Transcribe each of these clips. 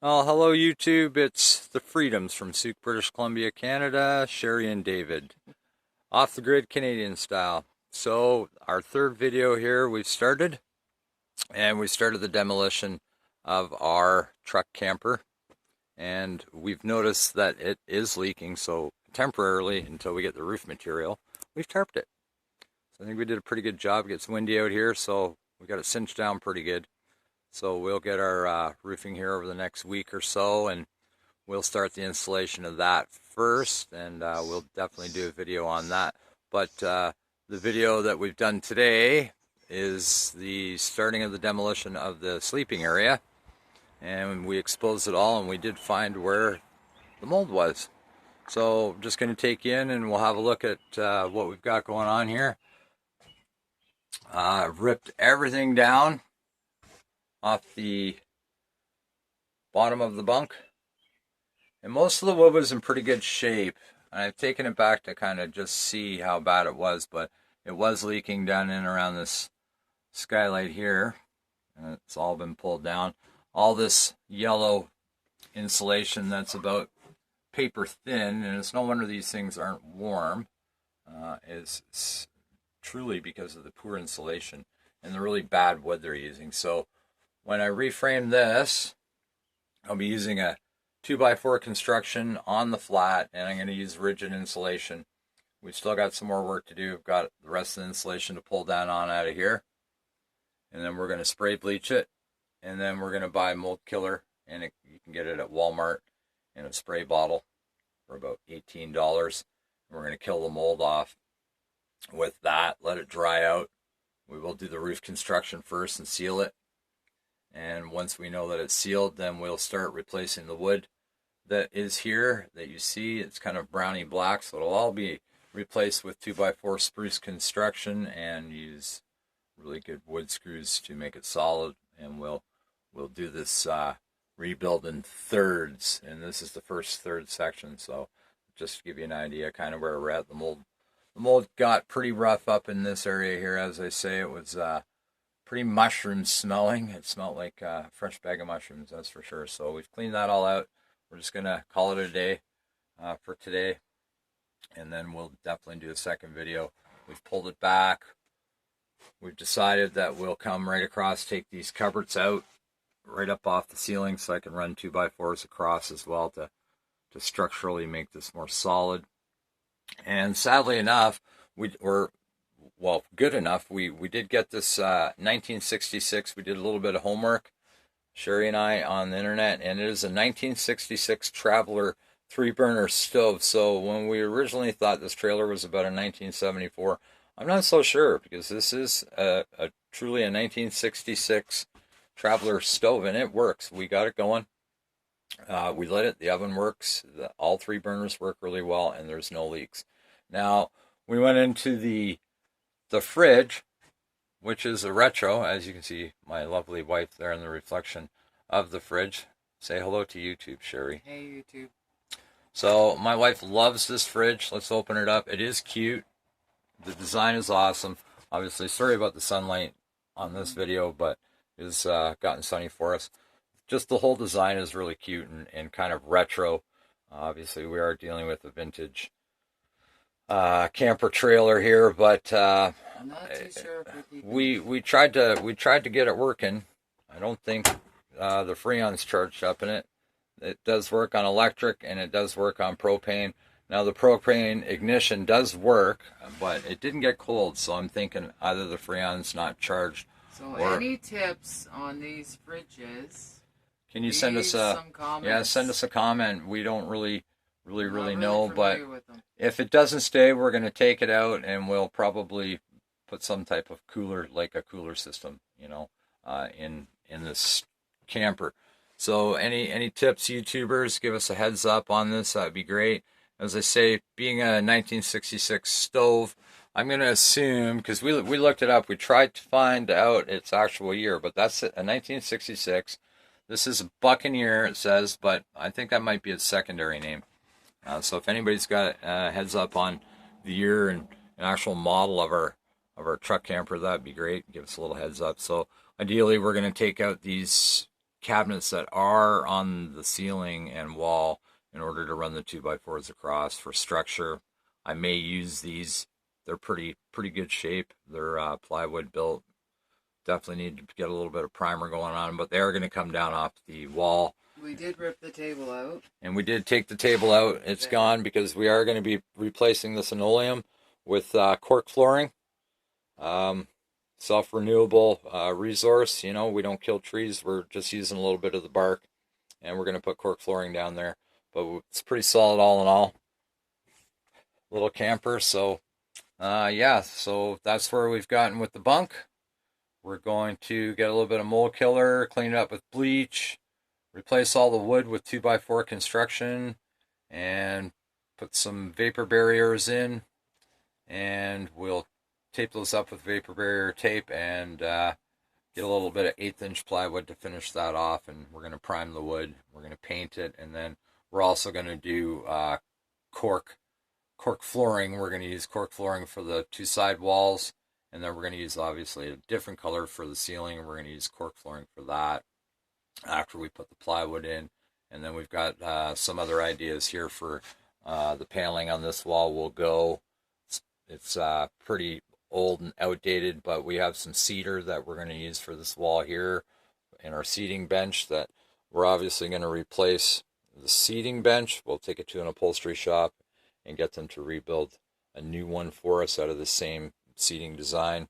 Well, hello YouTube, it's the Freedoms from Souk, British Columbia, Canada, Sherry and David. Off the grid Canadian style. So, our third video here we've started, and we started the demolition of our truck camper. And we've noticed that it is leaking, so temporarily, until we get the roof material, we've tarped it. So I think we did a pretty good job. It gets windy out here, so we got it cinched down pretty good. So we'll get our roofing here over the next week or so, and we'll start the installation of that first, and we'll definitely do a video on that. But the video that we've done today is the starting of the demolition of the sleeping area, and we exposed it all, and we did find where the mold was. So I'm just going to take you in, and we'll have a look at what we've got going on here. I've ripped everything down off the bottom of the bunk, and most of the wood was in pretty good shape, and I've taken it back to kind of just see how bad it was, but it was leaking down in around this skylight here, and it's all been pulled down. All this yellow insulation that's about paper thin, and it's no wonder these things aren't warm, is truly because of the poor insulation and the really bad wood they're using. So when I reframe this, I'll be using a 2x4 construction on the flat, and I'm going to use rigid insulation. We've still got some more work to do. We've got the rest of the insulation to pull down on out of here. And then we're going to spray bleach it. And then we're going to buy mold killer, and you can get it at Walmart in a spray bottle for about $18. And we're going to kill the mold off with that, let it dry out. We will do the roof construction first and seal it. And once we know that it's sealed, then we'll start replacing the wood that is here that you see. It's kind of browny black, so it'll all be replaced with 2x4 spruce construction, and use really good wood screws to make it solid. And we'll do this rebuild in thirds, and this is the first third section. So just to give you an idea kind of where we're at. The mold got pretty rough up in this area here. As I say, it was pretty mushroom smelling. It smelled like a fresh bag of mushrooms, that's for sure. So we've cleaned that all out. We're just going to call it a day for today, and then we'll definitely do a second video. We've pulled it back. We've decided that we'll come right across, take these cupboards out right up off the ceiling, so I can run 2x4s across as well to structurally make this more solid. And sadly enough, good enough. We did get this 1966. We did a little bit of homework, Sherry and I, on the internet, and it is a 1966 Traveler 3-burner stove. So when we originally thought this trailer was about a 1974, I'm not so sure, because this is truly a 1966 Traveler stove, and it works. We got it going. We lit it. The oven works. All 3 burners work really well, and there's no leaks. Now, we went into the fridge, which is a retro. As you can see, my lovely wife there in the reflection of the fridge. Say hello to YouTube, Sherry. Hey, YouTube. So my wife loves this fridge. Let's open it up. It is cute. The design is awesome. Obviously, sorry about the sunlight on this video, but it's gotten sunny for us. Just the whole design is really cute and kind of retro. Obviously, we are dealing with a vintage camper trailer here, but I'm not too sure if we tried to get it working. I don't think the Freon's charged up in it. It does work on electric, and it does work on propane. Now the propane ignition does work, but it didn't get cold, so I'm thinking either the Freon's not charged. So any tips on these fridges? Can you send us some comments? Yeah, send us a comment. We don't really know, but with them. if it doesn't stay, we're going to take it out, and we'll probably put some type of cooler, like a cooler system, in this camper. So any tips, YouTubers, give us a heads up on this. That'd be great. As I say, being a 1966 stove, I'm going to assume, because we looked it up, we tried to find out its actual year, but that's a 1966. This is a Buccaneer, it says, but I think that might be its secondary name. So if anybody's got a heads up on the year and an actual model of our truck camper, that'd be great. Give us a little heads up. So ideally, we're going to take out these cabinets that are on the ceiling and wall in order to run the 2x4s across for structure. I may use these. They're pretty good shape. They're plywood built. Definitely need to get a little bit of primer going on, but they are going to come down off the wall. We did rip the table out. And we did take the table out. It's gone because we are going to be replacing the linoleum with cork flooring. Self-renewable resource. You know, we don't kill trees. We're just using a little bit of the bark, and we're going to put cork flooring down there. But it's pretty solid all in all. Little camper. So, yeah. So that's where we've gotten with the bunk. We're going to get a little bit of mold killer, clean it up with bleach, replace all the wood with 2x4 construction, and put some vapor barriers in, and we'll tape those up with vapor barrier tape and get a little bit of 1/8" plywood to finish that off. And we're going to prime the wood, we're going to paint it, and then we're also going to do cork flooring. We're going to use cork flooring for the 2 side walls, and then we're going to use obviously a different color for the ceiling, and we're going to use cork flooring for that after we put the plywood in. And then we've got some other ideas here for the paneling on this wall. Will go, it's pretty old and outdated, but we have some cedar that we're going to use for this wall here in our seating bench that we're obviously going to replace the seating bench. We'll take it to an upholstery shop and get them to rebuild a new one for us out of the same seating design.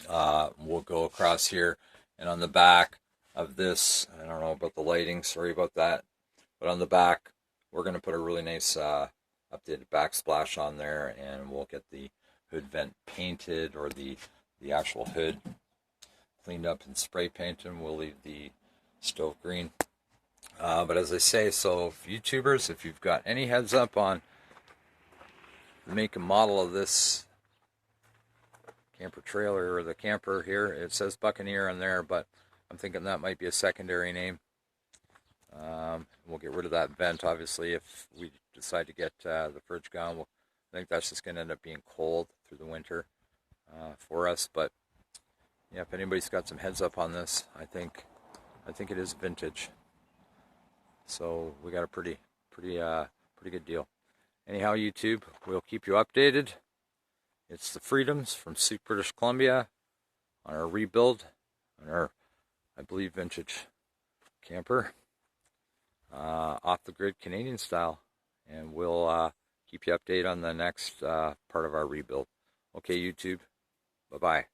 We'll go across here, and on the back of this, I don't know about the lighting, sorry about that, but on the back we're going to put a really nice updated backsplash on there, and we'll get the hood vent painted, or the actual hood cleaned up and spray painted, and we'll leave the stove green. But as I say, so YouTubers, if you've got any heads up on the make and model of this camper trailer, or the camper here, it says Buccaneer on there, but I'm thinking that might be a secondary name. We'll get rid of that vent, obviously, if we decide to get the fridge gone. I think that's just going to end up being cold through the winter for us. But yeah, if anybody's got some heads up on this, I think it is vintage. So we got a pretty good deal. Anyhow, YouTube, we'll keep you updated. It's the Freedoms from Soup, British Columbia, on our rebuild, on our, I believe, vintage camper, off the grid Canadian style, and we'll keep you updated on the next part of our rebuild. Okay, YouTube, bye-bye.